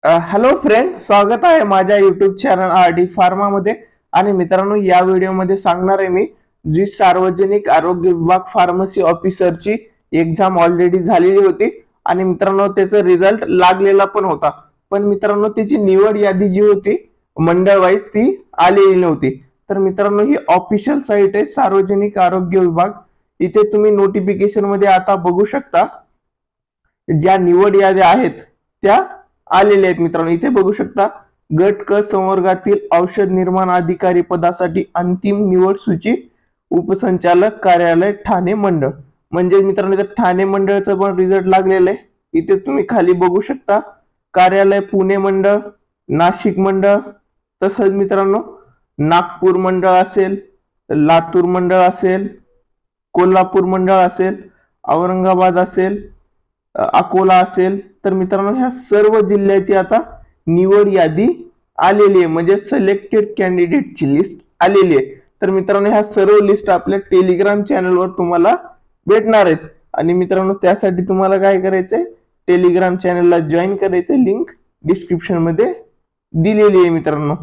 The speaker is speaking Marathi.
हॅलो फ्रेंड, स्वागत आहे माझ्या युट्यूब चॅनल आर.डी. फार्मा मध्ये। आणि मित्रांनो, या व्हिडिओमध्ये सांगणार आहे मी जी सार्वजनिक आरोग्य विभाग फार्मसी ऑफिसरची एक्झाम ऑलरेडी झालेली होती आणि मित्रांनो त्याचा रिझल्ट लागलेला पण होता। पण मित्रांनो त्याची निवड यादी जी होती मंडळ वाईज ती आलेली नव्हती। तर मित्रांनो ही ऑफिशियल साइट आहे सार्वजनिक आरोग्य विभाग। इथे तुम्ही नोटिफिकेशन मध्ये आता बघू शकता ज्या निवड याद्या आहेत त्या आलेले आहेत। मित्रांनो इथे बघू शकता गट क संवर्गातील औषध निर्माण अधिकारी पदासाठी अंतिम निवड सूची उपसंचालक कार्यालय ठाणे मंडळ। म्हणजे मित्रांनो इथे ठाणे मंडळचा पण रिझल्ट लागलेला आहे। इथे तुम्ही खाली बघू शकता कार्यालय पुणे मंडळ, नाशिक मंडळ, तसंच मित्रांनो नागपूर मंडळ असेल, लातूर मंडळ असेल, कोल्हापूर मंडळ असेल, औरंगाबाद असेल, अकोला असेल। तर मित्रांनो ह्या सर्व जिल्ह्याची आता निवड यादी आलेली आहे, म्हणजे सिलेक्टेड कॅन्डिडेटची लिस्ट आलेली आहे। तर मित्रांनो ह्या सर्व लिस्ट आपल्या टेलिग्राम चॅनलवर तुम्हाला भेटणार आहेत। आणि मित्रांनो त्यासाठी तुम्हाला काय करायचंय, टेलिग्राम चॅनलला जॉईन करायचं, लिंक डिस्क्रिप्शन मध्ये दिलेली आहे मित्रांनो।